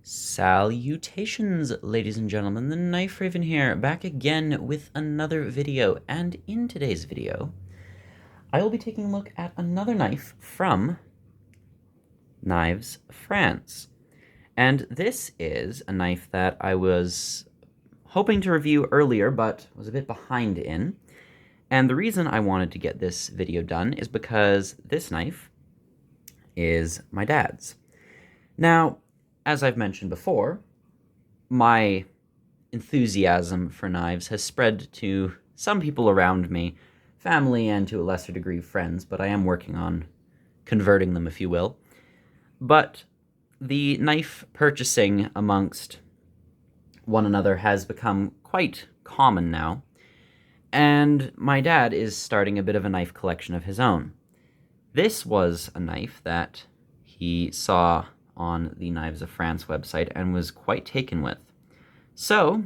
Salutations, ladies and gentlemen, the Knife Raven here, back again with another video, and in today's video, I will be taking a look at another knife from Knives France. And this is a knife that I was hoping to review earlier, but was a bit behind in. And the reason I wanted to get this video done is because this knife is my dad's. Now, as I've mentioned before, my enthusiasm for knives has spread to some people around me, family and to a lesser degree friends, but I am working on converting them, if you will. But the knife purchasing amongst one another has become quite common now, and my dad is starting a bit of a knife collection of his own. This was a knife that he saw on the Knives of France website and was quite taken with. So,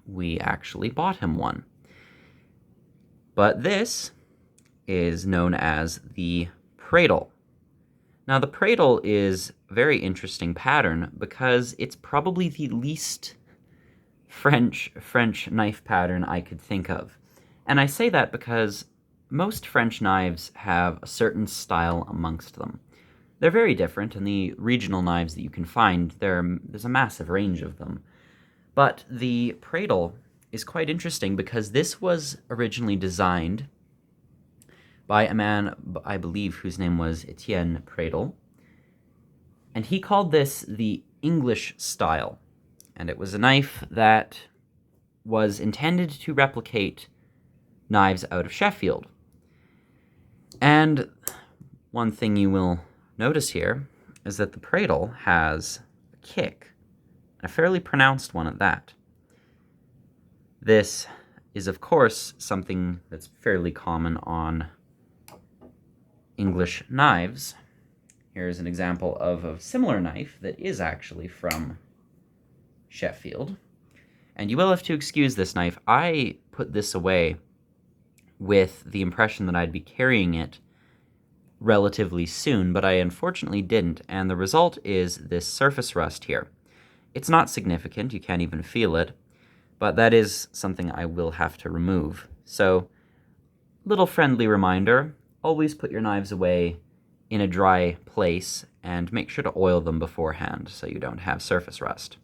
we actually bought him one. But this is known as the Pradel. Now, the Pradel is a very interesting pattern because it's probably the least French knife pattern I could think of. And I say that because most French knives have a certain style amongst them. They're very different, and the regional knives that you can find, there's a massive range of them. But the Pradel is quite interesting because this was originally designed by a man, I believe, whose name was Etienne Pradel, and he called this the English style, and it was a knife that was intended to replicate knives out of Sheffield. And one thing you will notice here is that the Pradel has a kick, a fairly pronounced one at that. This is, of course, something that's fairly common on English knives. Here's an example of a similar knife that is actually from Sheffield. And you will have to excuse this knife. I put this away with the impression that I'd be carrying it relatively soon, but I unfortunately didn't, and the result is this surface rust here. It's not significant, you can't even feel it, but that is something I will have to remove. So, little friendly reminder, always put your knives away in a dry place and make sure to oil them beforehand so you don't have surface rust.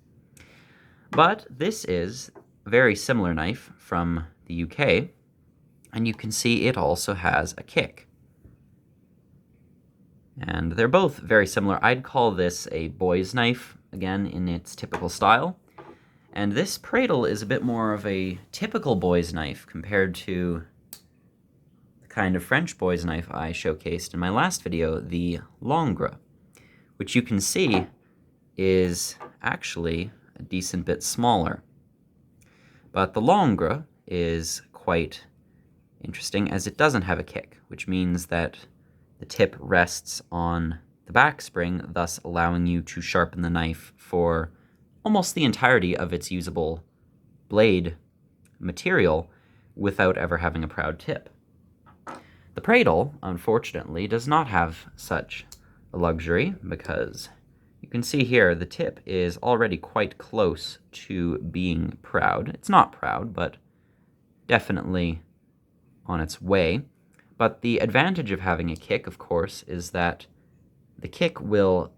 But this is a very similar knife from the UK, and you can see it also has a kick. And they're both very similar. I'd call this a boy's knife, again, in its typical style. And this Pradel is a bit more of a typical boy's knife compared to the kind of French boy's knife I showcased in my last video, the Langre, which you can see is actually a decent bit smaller. But the Langre is quite interesting as it doesn't have a kick, which means that the tip rests on the back spring, thus allowing you to sharpen the knife for almost the entirety of its usable blade material without ever having a proud tip. The Pradel, unfortunately, does not have such a luxury because you can see here the tip is already quite close to being proud. It's not proud, but definitely on its way. But the advantage of having a kick, of course, is that the kick will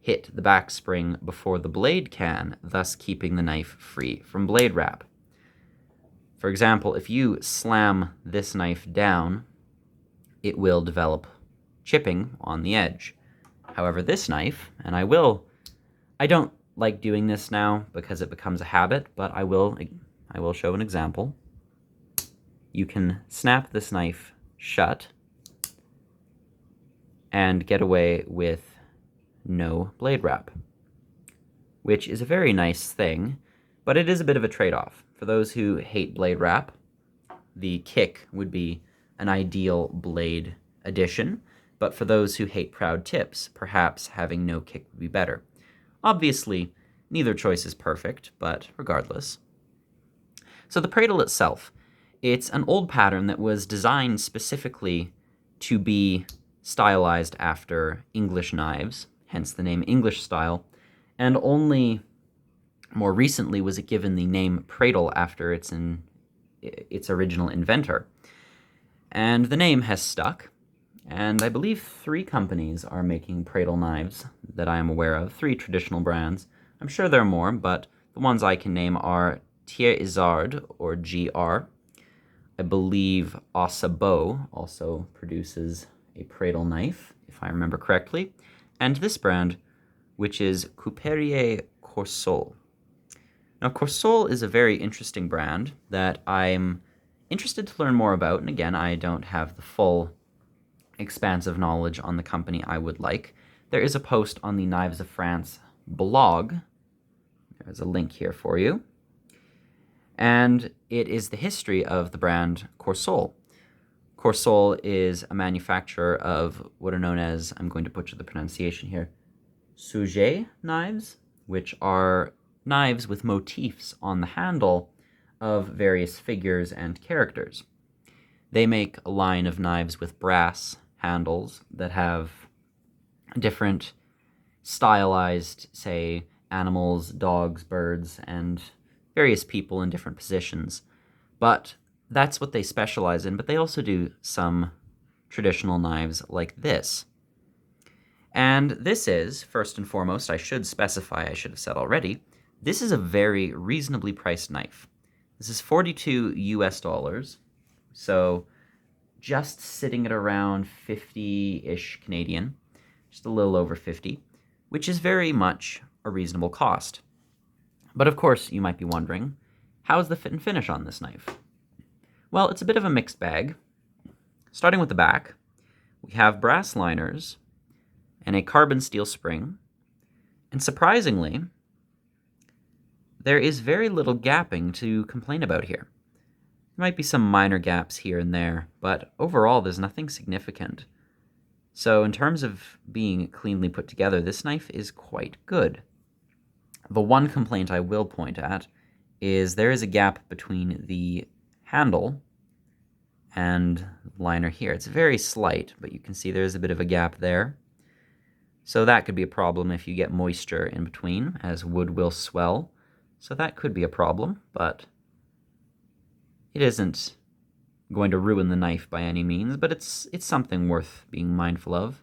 hit the back spring before the blade can, thus keeping the knife free from blade wrap. For example, if you slam this knife down, it will develop chipping on the edge. However, this knife, and I don't like doing this now because it becomes a habit, but I will show an example. You can snap this knife shut and get away with no blade wrap, which is a very nice thing, but it is a bit of a trade-off. For those who hate blade wrap, the kick would be an ideal blade addition, but for those who hate proud tips, perhaps having no kick would be better. Obviously, neither choice is perfect, but regardless. So the Pradel itself, it's an old pattern that was designed specifically to be stylized after English knives, hence the name English style, and only more recently was it given the name Pradel after its original inventor. And the name has stuck, and I believe 3 companies are making Pradel knives that I am aware of, 3 traditional brands. I'm sure there are more, but the ones I can name are Thiers or GR. I believe Osabo also produces a Pradel knife, if I remember correctly, and this brand, which is Coursolle. Now, Coursolle is a very interesting brand that I'm interested to learn more about, and again, I don't have the full expansive knowledge on the company I would like. There is a post on the Knives of France blog. There's a link here for you. And it is the history of the brand Coursolle. Coursolle is a manufacturer of what are known as, I'm going to butcher the pronunciation here, sujet knives, which are knives with motifs on the handle of various figures and characters. They make a line of knives with brass handles that have different stylized, say, animals, dogs, birds, and various people in different positions. But that's what they specialize in, but they also do some traditional knives like this. And this is, first and foremost, I should specify, I should have said already, this is a very reasonably priced knife. This is $42 US, so just sitting at around 50-ish Canadian, just a little over 50, which is very much a reasonable cost. But of course, you might be wondering, how's the fit and finish on this knife? Well, it's a bit of a mixed bag. Starting with the back, we have brass liners and a carbon steel spring, and surprisingly, there is very little gapping to complain about here. There might be some minor gaps here and there, but overall there's nothing significant. So in terms of being cleanly put together, this knife is quite good. The one complaint I will point at is there is a gap between the handle and liner here. It's very slight, but you can see there's a bit of a gap there. So that could be a problem if you get moisture in between, as wood will swell. So that could be a problem, but it isn't going to ruin the knife by any means, but it's something worth being mindful of.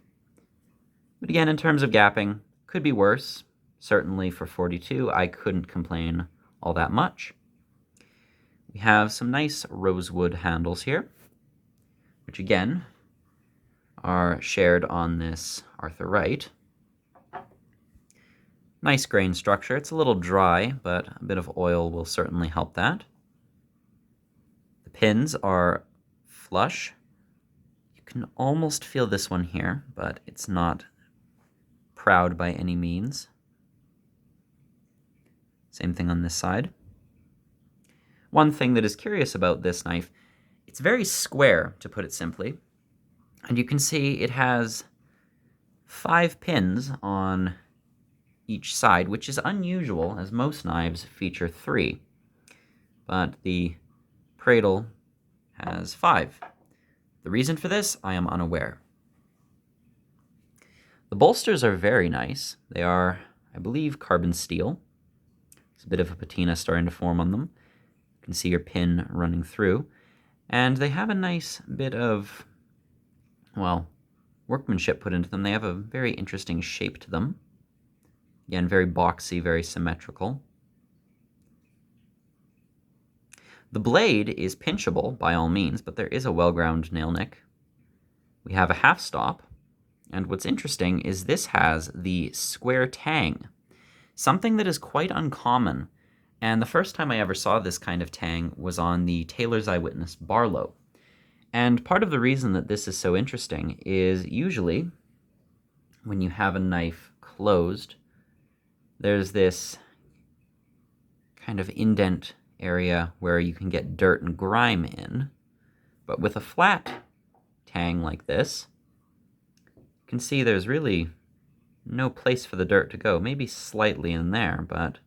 But again, in terms of gapping, could be worse. Certainly for 42, I couldn't complain all that much. We have some nice rosewood handles here, which again are shared on this Arthur Wright. Nice grain structure. It's a little dry, but a bit of oil will certainly help that. The pins are flush. You can almost feel this one here, but it's not proud by any means. Same thing on this side. One thing that is curious about this knife, it's very square, to put it simply. And you can see it has 5 pins on each side, which is unusual, as most knives feature 3. But the Pradel has 5. The reason for this, I am unaware. The bolsters are very nice. They are, I believe, carbon steel. There's a bit of a patina starting to form on them. You can see your pin running through. And they have a nice bit of, well, workmanship put into them. They have a very interesting shape to them. Again, very boxy, very symmetrical. The blade is pinchable by all means, but there is a well-ground nail nick. We have a half stop, and what's interesting is this has the square tang, something that is quite uncommon. And the first time I ever saw this kind of tang was on the Tailor's Eyewitness Barlow. And part of the reason that this is so interesting is usually when you have a knife closed, there's this kind of indent area where you can get dirt and grime in. But with a flat tang like this, you can see there's really no place for the dirt to go. Maybe slightly in there, but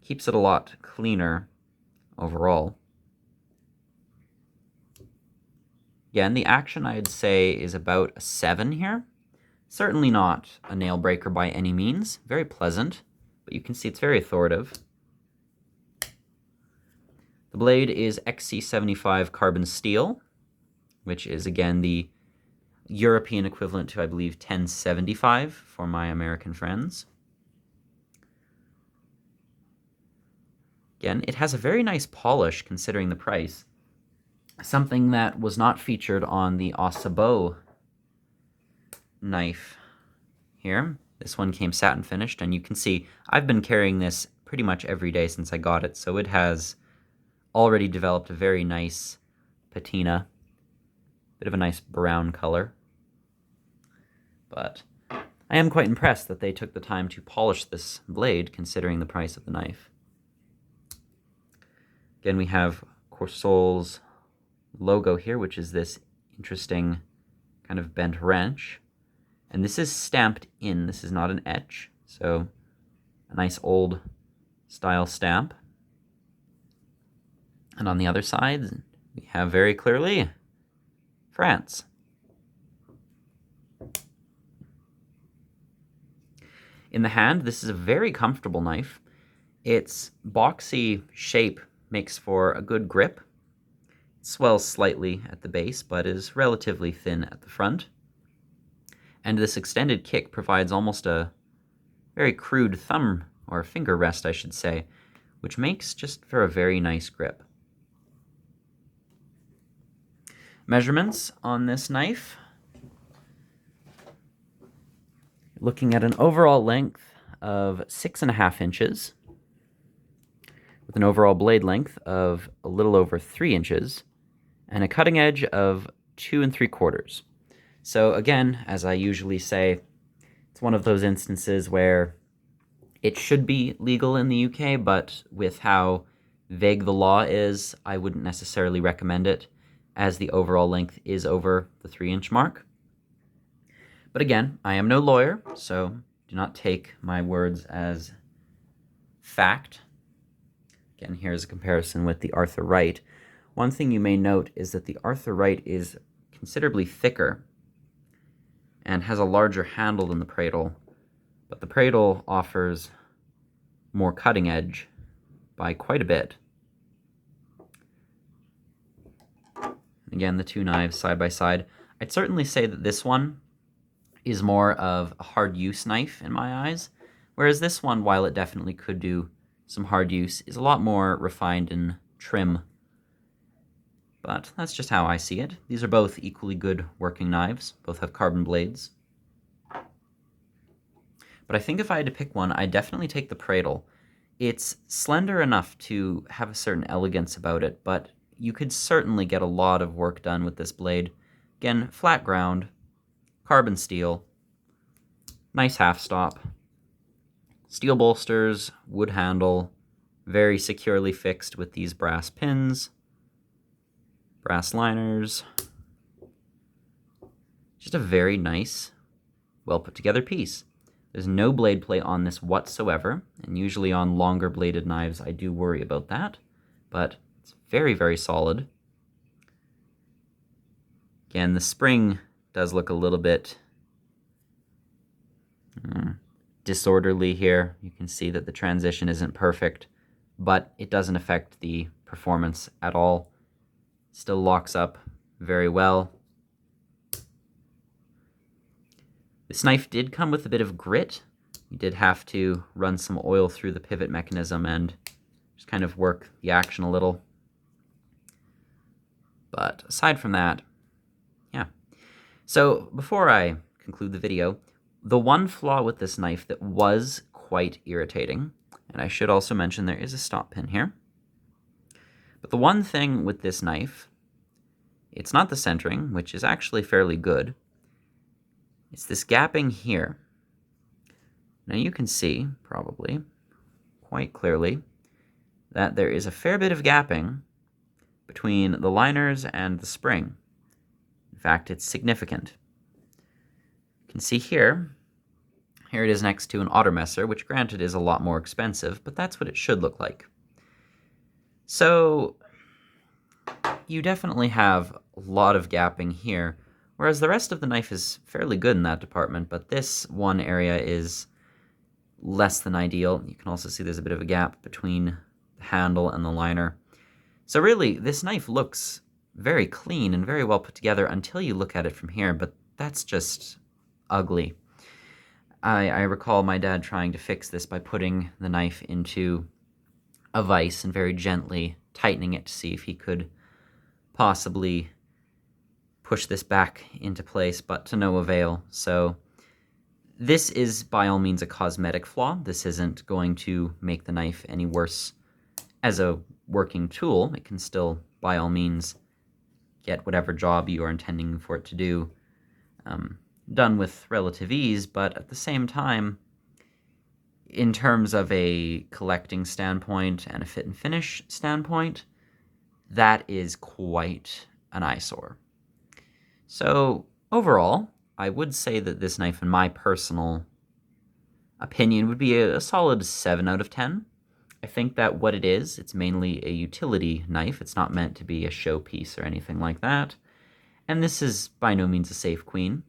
keeps it a lot cleaner overall. Again, the action I'd say is about a 7 here. Certainly not a nail breaker by any means. Very pleasant, but you can see it's very authoritative. The blade is XC75 carbon steel, which is again the European equivalent to, I believe, 1075 for my American friends. Again, it has a very nice polish considering the price. Something that was not featured on the Osabo knife here. This one came satin finished, and you can see I've been carrying this pretty much every day since I got it, so it has already developed a very nice patina, bit of a nice brown color. But I am quite impressed that they took the time to polish this blade considering the price of the knife. Again, we have Coursolle's logo here, which is this interesting kind of bent wrench. And this is stamped in, this is not an etch, so a nice old style stamp. And on the other side, we have very clearly France. In the hand, this is a very comfortable knife. Its boxy shape makes for a good grip. It swells slightly at the base, but is relatively thin at the front. And this extended kick provides almost a very crude thumb, or finger rest, I should say, which makes just for a very nice grip. Measurements on this knife. Looking at an overall length of 6.5 inches, with an overall blade length of a little over 3 inches, and a cutting edge of 2 3/4. So again, as I usually say, it's one of those instances where it should be legal in the UK, but with how vague the law is, I wouldn't necessarily recommend it, as the overall length is over the 3-inch mark. But again, I am no lawyer, so do not take my words as fact. Again, here's a comparison with the Arthur Wright. One thing you may note is that the Arthur Wright is considerably thicker and has a larger handle than the Pradel, but the Pradel offers more cutting edge by quite a bit. Again, the two knives side by side. I'd certainly say that this one is more of a hard use knife in my eyes, whereas this one, while it definitely could do some hard use, is a lot more refined and trim. But that's just how I see it. These are both equally good working knives. Both have carbon blades. But I think if I had to pick one, I'd definitely take the Pradel. It's slender enough to have a certain elegance about it, but you could certainly get a lot of work done with this blade. Again, flat ground, carbon steel, nice half stop, steel bolsters, wood handle, very securely fixed with these brass pins, brass liners. Just a very nice, well put together piece. There's no blade play on this whatsoever, and usually on longer bladed knives I do worry about that, but it's very, very solid. Again, the spring does look a little bit disorderly here. You can see that the transition isn't perfect, but it doesn't affect the performance at all. Still locks up very well. This knife did come with a bit of grit. You did have to run some oil through the pivot mechanism and just kind of work the action a little. But aside from that, yeah. So before I conclude the video, the one flaw with this knife that was quite irritating, and I should also mention there is a stop pin here, but the one thing with this knife, it's not the centering, which is actually fairly good. It's this gapping here. Now you can see, probably, quite clearly, that there is a fair bit of gapping between the liners and the spring. In fact, it's significant. You can see here it is next to an Ottermesser, which granted is a lot more expensive, but that's what it should look like. So you definitely have a lot of gapping here, whereas the rest of the knife is fairly good in that department, but this one area is less than ideal. You can also see there's a bit of a gap between the handle and the liner. So really, this knife looks very clean and very well put together until you look at it from here, but that's just ugly. I recall my dad trying to fix this by putting the knife into a vise and very gently tightening it to see if he could possibly push this back into place, but to no avail. So this is by all means a cosmetic flaw. This isn't going to make the knife any worse as a working tool. It can still, by all means, get whatever job you are intending for it to do done with relative ease, but at the same time, in terms of a collecting standpoint and a fit and finish standpoint, that is quite an eyesore. So overall, I would say that this knife, in my personal opinion, would be a solid 7 out of 10. I think that what it is, it's mainly a utility knife. It's not meant to be a showpiece or anything like that. And this is by no means a safe queen.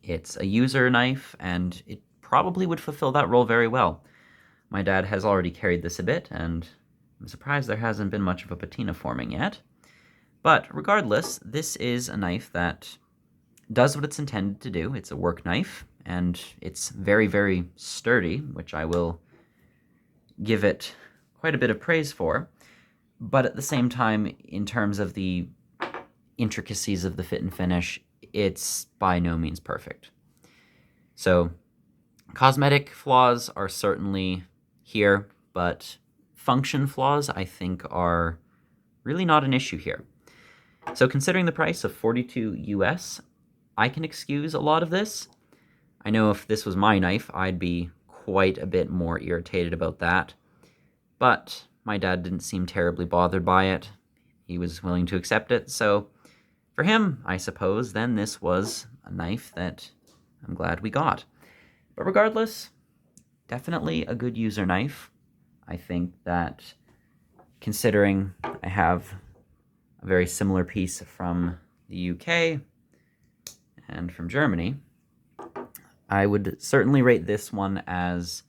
It's a user knife, and it probably would fulfill that role very well. My dad has already carried this a bit, and I'm surprised there hasn't been much of a patina forming yet. But regardless, this is a knife that does what it's intended to do. It's a work knife, and it's very, very sturdy, which I will give it quite a bit of praise for. But at the same time, in terms of the intricacies of the fit and finish, it's by no means perfect. So cosmetic flaws are certainly here, but function flaws, I think, are really not an issue here. So considering the price of $42 US, I can excuse a lot of this. I know if this was my knife, I'd be quite a bit more irritated about that. But my dad didn't seem terribly bothered by it. He was willing to accept it, so for him, I suppose, then this was a knife that I'm glad we got. But regardless, definitely a good user knife. I think that considering I have a very similar piece from the UK and from Germany, I would certainly rate this one as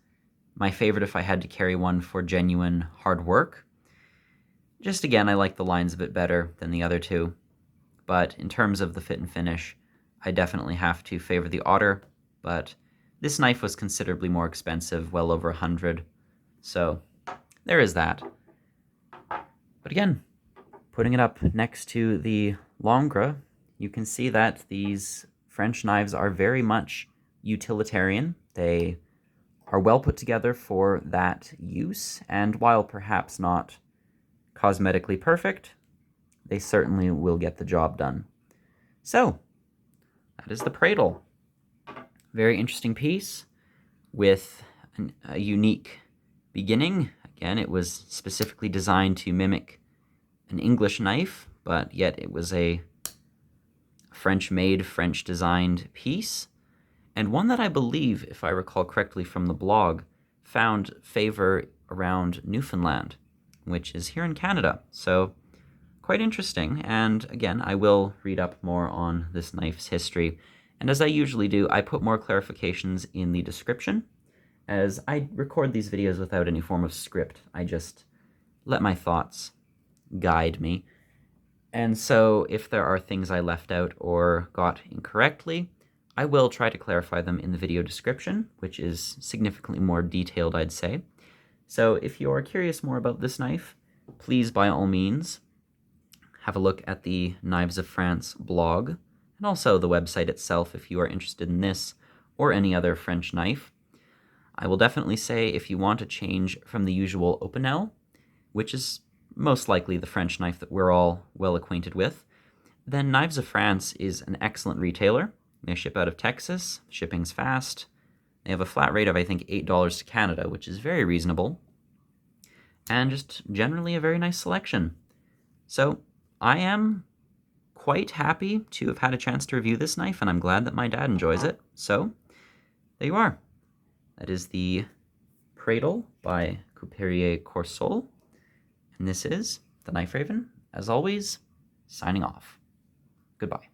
my favorite if I had to carry one for genuine hard work. Just again, I like the lines a bit better than the other two. But in terms of the fit and finish, I definitely have to favor the Otter, but this knife was considerably more expensive, well over $100, so there is that. But again, putting it up next to the Langres, you can see that these French knives are very much utilitarian. They are well put together for that use, and while perhaps not cosmetically perfect, they certainly will get the job done. So, that is the Pradel. Very interesting piece with a unique beginning. Again, it was specifically designed to mimic an English knife, but yet it was a French-made, French-designed piece, and one that I believe, if I recall correctly from the blog, found favor around Newfoundland, which is here in Canada. So quite interesting, and again, I will read up more on this knife's history, and as I usually do, I put more clarifications in the description, as I record these videos without any form of script. I just let my thoughts guide me, and so if there are things I left out or got incorrectly, I will try to clarify them in the video description, which is significantly more detailed, I'd say. So if you're curious more about this knife, please by all means have a look at the Knives of France blog, and also the website itself if you are interested in this or any other French knife. I will definitely say if you want to change from the usual Opinel, which is most likely the French knife that we're all well acquainted with, then Knives of France is an excellent retailer. They ship out of Texas, shipping's fast. They have a flat rate of, I think, $8 to Canada, which is very reasonable, and just generally a very nice selection. So I am quite happy to have had a chance to review this knife, and I'm glad that my dad enjoys it. So there you are. That is the Pradel by Coursolle, and this is the Knife Raven, as always, signing off. Goodbye.